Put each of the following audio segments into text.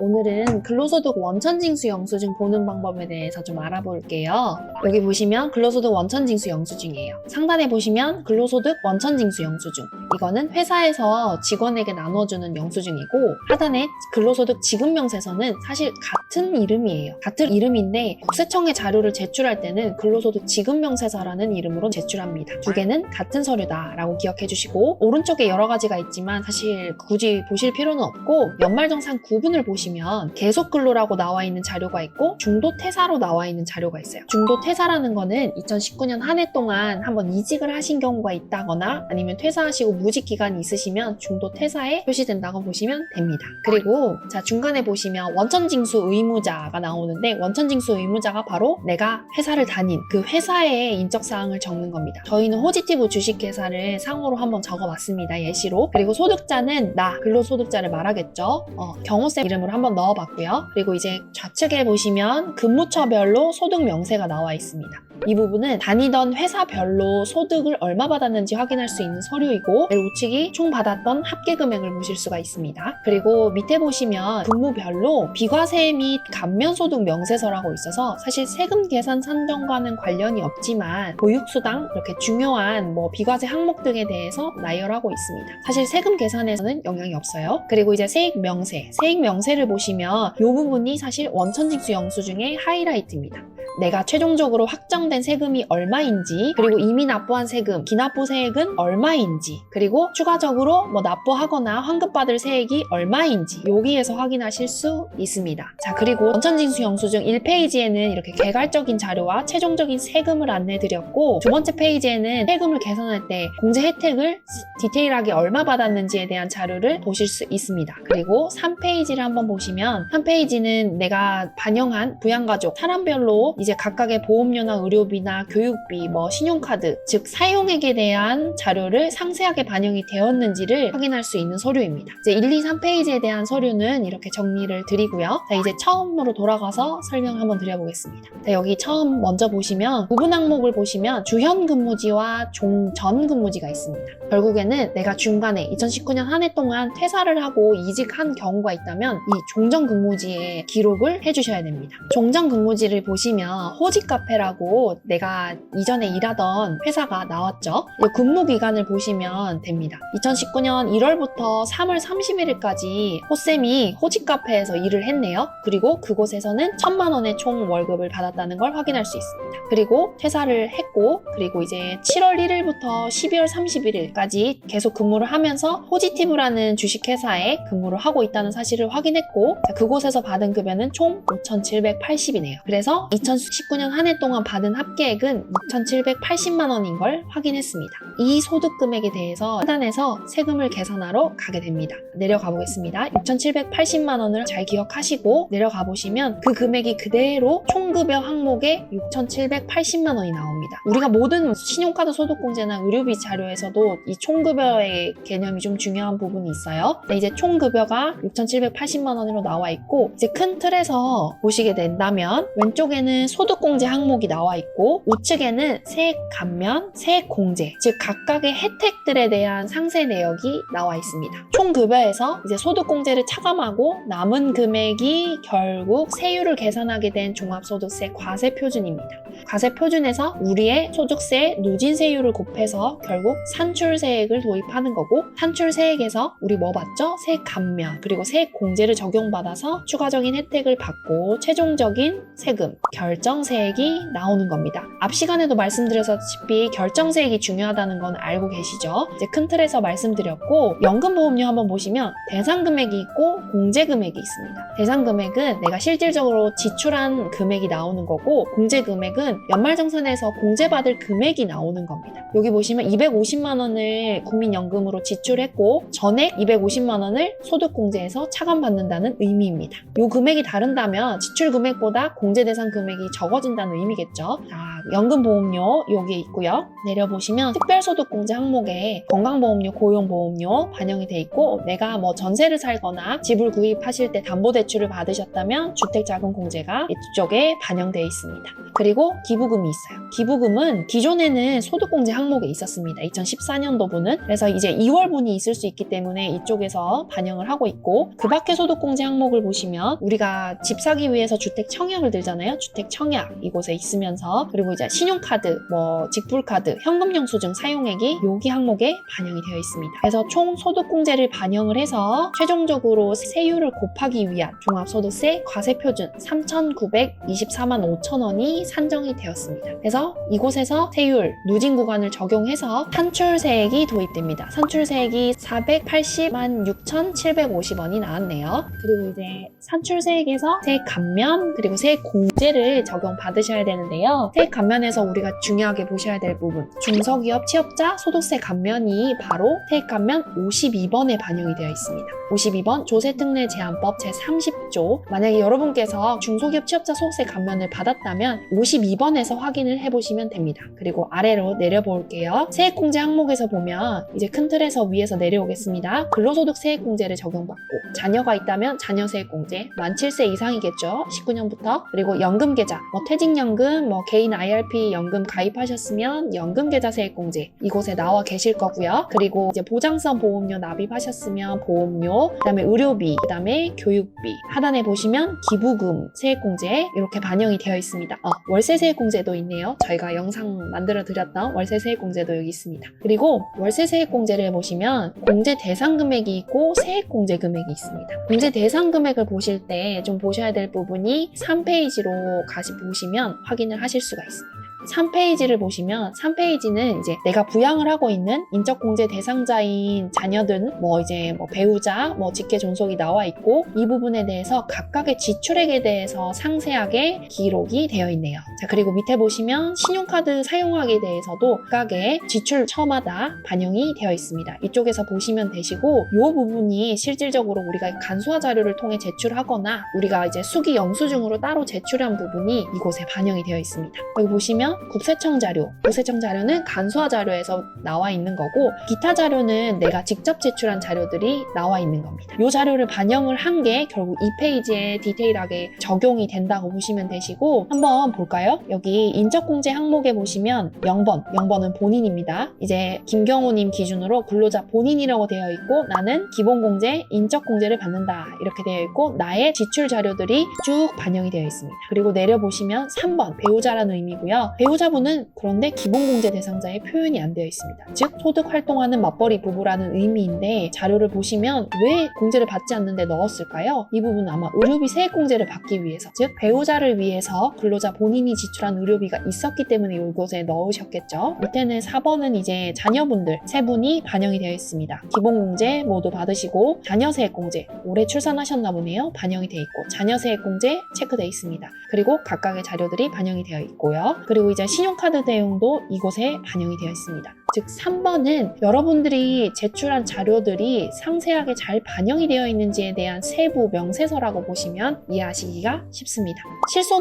오늘은 근로소득 원천징수 영수증 보는 방법에 대해서 좀 알아볼게요. 여기 보시면 근로소득 원천징수 영수증이에요. 상단에 보시면 근로소득 원천징수 영수증. 이거는 회사에서 직원에게 나눠주는 영수증이고, 하단에 근로소득 지급명세서는 사실 같은 이름이에요. 같은 이름인데 국세청에 자료를 제출할 때는 근로소득 지급명세서라는 이름으로 제출합니다. 두 개는 같은 서류다라고 기억해 주시고, 오른쪽에 여러 가지가 있지만 사실 굳이 보실 필요는 없고, 연말정산 구분을 보시면 계속근로라고 나와 있는 자료가 있고 중도퇴사로 나와 있는 자료가 있어요. 중도퇴사라는 거는 2019년 한 해 동안 한번 이직을 하신 경우가 있다거나 아니면 퇴사하시고 무직 기간이 있으시면 중도퇴사에 표시된다고 보시면 됩니다. 그리고 자, 중간에 보시면 원천징수 의무자가 나오는데, 원천징수 의무자가 바로 내가 회사를 다닌 그 회사의 인적사항을 적는 겁니다. 저희는 호지티브 주식회사를 상호로 한번 적어봤습니다, 예시로. 그리고 소득자는 나, 근로소득자를 말하겠죠. 경호세 이름으로 한번 넣어봤고요. 그리고 이제 좌측에 보시면 근무처별로 소득 명세가 나와 있습니다. 이 부분은 다니던 회사별로 소득을 얼마 받았는지 확인할 수 있는 서류이고, 우측이 총 받았던 합계 금액을 보실 수가 있습니다. 그리고 밑에 보시면 근무별로 비과세 및 감면소득 명세서라고 있어서 사실 세금 계산 산정과는 관련이 없지만 보육수당, 이렇게 중요한 비과세 항목 등에 대해서 나열하고 있습니다. 사실 세금 계산에서는 영향이 없어요. 그리고 이제 세액명세, 세액명세를 보시면 이 부분이 사실 원천징수 영수증의 하이라이트입니다. 내가 최종적으로 확정된 세금이 얼마인지, 그리고 이미 납부한 세금, 기납부 세액은 얼마인지, 그리고 추가적으로 납부하거나 환급받을 세액이 얼마인지 여기에서 확인하실 수 있습니다. 자, 그리고 원천징수 영수증 1페이지에는 이렇게 개괄적인 자료와 최종적인 세금을 안내드렸고, 두 번째 페이지에는 세금을 계산할 때 공제 혜택을 디테일하게 얼마 받았는지에 대한 자료를 보실 수 있습니다. 그리고 3페이지를 한번 보시면, 3페이지는 내가 반영한 부양가족 사람별로 이제 각각의 보험료나 의료비나 교육비, 신용카드, 즉 사용액에 대한 자료를 상세하게 반영이 되었는지를 확인할 수 있는 서류입니다. 이제 1, 2, 3페이지에 대한 서류는 이렇게 정리를 드리고요. 자, 이제 처음으로 돌아가서 설명 한번 드려보겠습니다. 자, 여기 처음 먼저 보시면 구분 항목을 보시면 주현 근무지와 종전 근무지가 있습니다. 결국에는 내가 중간에 2019년 한 해 동안 퇴사를 하고 이직한 경우가 있다면 이 종전 근무지에 기록을 해주셔야 됩니다. 종전 근무지를 보시면 호직 카페라고 내가 이전에 일하던 회사가 나왔죠. 근무 기간을 보시면 됩니다. 2019년 1월부터 3월 31일까지 호쌤이 호직 카페에서 일을 했네요. 그리고 그곳에서는 1,000만 원의 총 월급을 받았다는 걸 확인할 수 있습니다. 그리고 퇴사를 했고, 그리고 이제 7월 1일부터 12월 31일까지 계속 근무를 하면서 호지티브라는 주식회사에 근무를 하고 있다는 사실을 확인했고, 그곳에서 받은 급여는 총 5,780이네요. 그래서 2019년 한 해 동안 받은 합계액은 6,780만 원인 걸 확인했습니다. 이 소득 금액에 대해서 하단에서 세금을 계산하러 가게 됩니다. 내려가 보겠습니다. 6,780만 원을 잘 기억하시고 내려가 보시면 그 금액이 그대로 총급여 항목에 6,780만 원이 나옵니다. 우리가 모든 신용카드 소득공제나 의료비 자료에서도 이 총급여의 개념이 좀 중요한 부분이 있어요. 이제 총급여가 6,780만 원으로 나와 있고, 이제 큰 틀에서 보시게 된다면 왼쪽에는 소득공제 항목이 나와 있고, 우측에는 세액 감면, 세액 공제, 즉 각각의 혜택들에 대한 상세 내역이 나와 있습니다. 총급여에서 이제 소득공제를 차감하고 남은 금액이 결국 세율을 계산하게 된 종합소득세 과세표준입니다. 과세표준에서 우리의 소득세 누진세율을 곱해서 결국 산출세액을 도입하는 거고, 산출세액에서 우리 봤죠? 세액 감면, 그리고 세액 공제를 적용받아서 추가적인 혜택을 받고 최종적인 세금, 결정세액이 나오는 겁니다. 앞 시간에도 말씀드렸다시피 결정세액이 중요하다는 건 알고 계시죠? 이제 큰 틀에서 말씀드렸고, 연금보험료 한번 보시면 대상금액이 있고 공제금액이 있습니다. 대상금액은 내가 실질적으로 지출한 금액이 나오는 거고, 공제금액은 연말정산에서 공제받을 금액이 나오는 겁니다. 여기 보시면 250만 원을 국민연금으로 지출했고 전액 250만 원을 소득공제에서 차감받는다는 의미입니다. 이 금액이 다른다면 지출 금액보다 공제 대상 금액이 적어진다는 의미겠죠. 자, 연금보험료 여기에 있고요. 내려보시면 특별소득공제 항목에 건강보험료, 고용보험료 반영이 돼 있고, 내가 전세를 살거나 집을 구입하실 때 담보대출을 받으셨다면 주택자금공제가 이쪽에 반영되어 있습니다. 그리고 기부금이 있어요. 기부금은 기존에는 소득공제 항목에 있었습니다. 2014년도분은. 그래서 이제 2월분이 있을 수 있기 때문에 이쪽에서 반영을 하고 있고, 그 밖에 소득공제 항목을 보시면 우리가 집 사기 위해서 주택 청약을 들잖아요. 주택 청약 이곳에 있으면서, 그리고 이제 신용카드, 뭐 직불카드, 현금영수증 사용액이 여기 항목에 반영이 되어 있습니다. 그래서 총 소득공제를 반영을 해서 최종적으로 세율을 곱하기 위한 종합소득세 과세표준 3,924만 5천 원이 산정이 되었습니다. 그래서 이곳에서 세율 누진 구간을 적용해서 산출세액이 도입됩니다. 산출세액이 480만 6,750원이 나왔네요. 그리고 이제 산출세액에서 세액 감면 그리고 세액 공제를 적용받으셔야 되는데요. 세액 감면에서 우리가 중요하게 보셔야 될 부분, 중소기업 취업자 소득세 감면이 바로 세액 감면 52번에 반영이 되어 있습니다. 52번 조세특례 제한법 제30조. 만약에 여러분께서 중소기업 취업자 소득세 감면을 받았다면 52번에서 확인을 해보시면 됩니다. 그리고 아래로 내려볼게요. 세액공제 항목에서 보면 이제 큰 틀에서 위에서 내려오겠습니다. 근로소득 세액공제를 적용받고, 자녀가 있다면 자녀 세액공제, 만 7세 이상이겠죠. 19년부터. 그리고 연금계좌, 뭐 퇴직연금, 뭐 개인 IRP 연금 가입하셨으면 연금계좌 세액공제 이곳에 나와 계실 거고요. 그리고 이제 보장성 보험료 납입하셨으면 보험료, 그다음에 의료비, 그다음에 교육비, 하단에 보시면 기부금 세액공제 이렇게 반영이 되어 있습니다. 월세 세액공제도 있네요. 저희가 영상 만들어 드렸던 월세 세액공제도 여기 있습니다. 그리고 월세 세액공제를 보시면 공제 대상 금액이 있고 세액공제 금액이 있습니다. 공제 대상 금액을 보실 때 좀 보셔야 될 부분이 3페이지로 보시면 확인을 하실 수가 있습니다. 3페이지를 보시면 3페이지는 이제 내가 부양을 하고 있는 인적공제 대상자인 자녀들, 뭐 이제 뭐 배우자, 뭐 직계 존속이 나와 있고, 이 부분에 대해서 각각의 지출액에 대해서 상세하게 기록이 되어 있네요. 자, 그리고 밑에 보시면 신용카드 사용하기에 대해서도 각각의 지출 처마다 반영이 되어 있습니다. 이쪽에서 보시면 되시고, 이 부분이 실질적으로 우리가 간소화 자료를 통해 제출하거나 우리가 이제 수기 영수증으로 따로 제출한 부분이 이곳에 반영이 되어 있습니다. 여기 보시면 국세청 자료, 국세청 자료는 간소화 자료에서 나와 있는 거고, 기타 자료는 내가 직접 제출한 자료들이 나와 있는 겁니다. 이 자료를 반영을 한 게 결국 이 페이지에 디테일하게 적용이 된다고 보시면 되시고, 한번 볼까요? 여기 인적공제 항목에 보시면 0번은 본인입니다. 이제 김경호님 기준으로 근로자 본인이라고 되어 있고, 나는 기본공제, 인적공제를 받는다 이렇게 되어 있고, 나의 지출 자료들이 쭉 반영이 되어 있습니다. 그리고 내려보시면 3번 배우자라는 의미고요. 배우자분은 그런데 기본공제 대상자에 표현이 안 되어 있습니다. 즉 소득 활동하는 맞벌이 부부라는 의미인데, 자료를 보시면 왜 공제를 받지 않는데 넣었을까요? 이 부분은 아마 의료비 세액공제를 받기 위해서, 즉 배우자를 위해서 근로자 본인이 지출한 의료비가 있었기 때문에 이곳에 넣으셨겠죠. 밑에는 4번은 이제 자녀분들 세 분이 반영이 되어 있습니다. 기본공제 모두 받으시고, 자녀 세액공제 올해 출산하셨나 보네요. 반영이 되어 있고, 자녀 세액공제 체크되어 있습니다. 그리고 각각의 자료들이 반영이 되어 있고요. 그리고 이제 신용카드 대용도 이곳에 반영이 되어 있습니다. 즉 3번은 여러분들이 제출한 자료들이 상세하게 잘 반영이 되어 있는지에 대한 세부 명세서라고 보시면 이해하시기가 쉽습니다.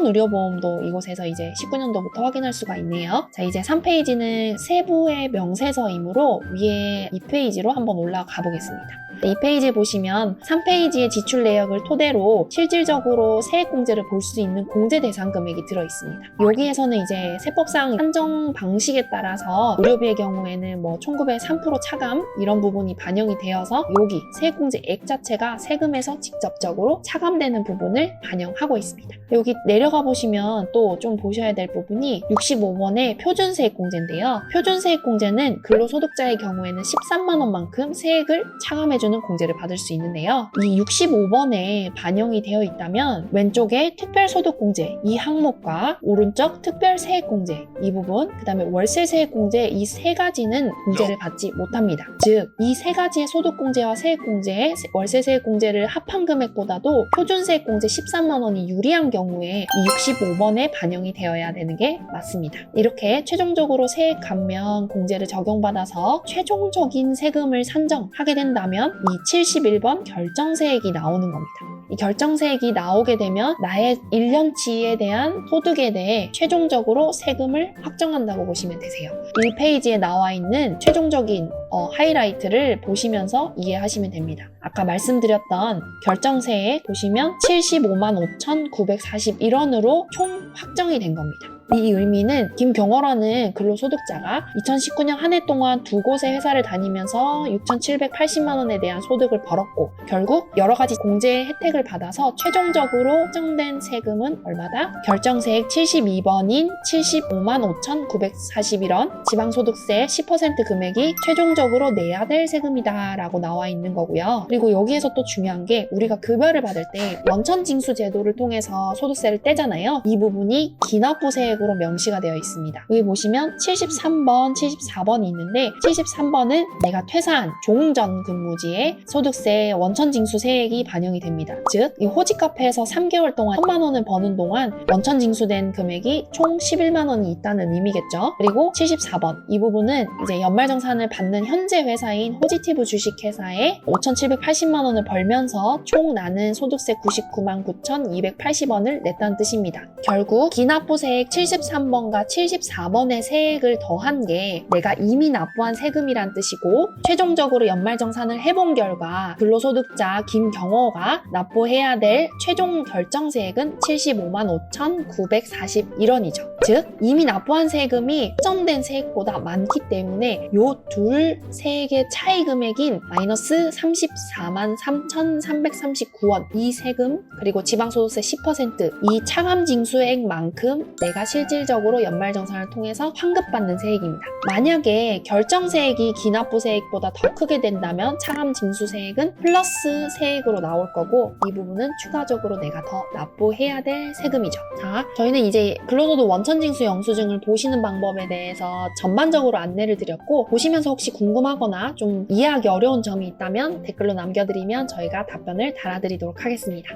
실손의료보험도 이곳에서 이제 19년도부터 확인할 수가 있네요. 자, 이제 3페이지는 세부의 명세서이므로 위에 2페이지로 한번 올라가 보겠습니다. 이 페이지에 보시면 3페이지의 지출 내역을 토대로 실질적으로 세액공제를 볼 수 있는 공제 대상 금액이 들어있습니다. 여기에서는 이제 세법상 산정 방식에 따라서 의료비의 경우에는 뭐 총급의 3% 차감 이런 부분이 반영이 되어서 여기 세액공제액 자체가 세금에서 직접적으로 차감되는 부분을 반영하고 있습니다. 여기 내려가 보시면 또 좀 보셔야 될 부분이 65번의 표준세액공제인데요. 표준세액공제는 근로소득자의 경우에는 13만 원만큼 세액을 차감해주는 공제를 받을 수 있는데요. 이 65번에 반영이 되어 있다면 왼쪽에 특별소득공제 이 항목과 오른쪽 특별세액공제 이 부분, 그 다음에 월세세액공제 이 세 가지는 공제를 받지 못합니다. 즉, 이 세 가지의 소득공제와 세액공제의 월세세액공제를 합한 금액보다도 표준세액공제 13만 원이 유리한 경우에 이 65번에 반영이 되어야 되는 게 맞습니다. 이렇게 최종적으로 세액 감면 공제를 적용받아서 최종적인 세금을 산정하게 된다면 이 71번 결정세액이 나오는 겁니다. 이 결정세액이 나오게 되면 나의 1년치에 대한 소득에 대해 최종적으로 세금을 확정한다고 보시면 되세요. 1페이지에 나와 있는 최종적인 하이라이트를 보시면서 이해하시면 됩니다. 아까 말씀드렸던 결정세액 보시면 75만 5,941원으로 총 확정이 된 겁니다. 이 의미는 김경호라는 근로소득자가 2019년 한 해 동안 두 곳의 회사를 다니면서 6,780만 원에 대한 소득을 벌었고 결국 여러 가지 공제 혜택을 받아서 최종적으로 확정된 세금은 얼마다? 결정세액 72번인 75만 5,941원, 지방소득세 10% 금액이 최종적으로 내야 될 세금이다 라고 나와 있는 거고요. 그리고 여기에서 또 중요한 게 우리가 급여를 받을 때 원천징수 제도를 통해서 소득세를 떼잖아요. 이 부분이 기납부세 으로 명시가 되어 있습니다. 여기 보시면 73번, 74번이 있는데 73번은 내가 퇴사한 종전 근무지에 소득세 원천징수 세액이 반영이 됩니다. 즉, 이 호직 카페에서 3개월 동안 1,000만 원을 버는 동안 원천징수된 금액이 총 11만 원이 있다는 의미겠죠. 그리고 74번 이 부분은 이제 연말정산을 받는 현재 회사인 호지티브 주식회사에 5,780만 원을 벌면서 총 나는 소득세 99만 9,280원을 냈다는 뜻입니다. 결국 기납부세액 73번과 74번의 세액을 더한 게 내가 이미 납부한 세금이란 뜻이고 최종적으로 연말정산을 해본 결과 근로소득자 김경호가 납부해야 될 최종 결정세액은 75만 5,941원이죠. 즉 이미 납부한 세금이 확정된 세액보다 많기 때문에 요 둘 세액의 차이 금액인 마이너스 34만 3,339원 이 세금 그리고 지방소득세 10% 이 차감징수액만큼 내가 실질적으로 연말정산을 통해서 환급받는 세액입니다. 만약에 결정세액이 기납부세액보다 더 크게 된다면 차감징수세액은 플러스 세액으로 나올 거고 이 부분은 추가적으로 내가 더 납부해야 될 세금이죠. 자, 저희는 이제 근로소득 원천징수 영수증을 보시는 방법에 대해서 전반적으로 안내를 드렸고 보시면서 혹시 궁금하거나 좀 이해하기 어려운 점이 있다면 댓글로 남겨드리면 저희가 답변을 달아드리도록 하겠습니다.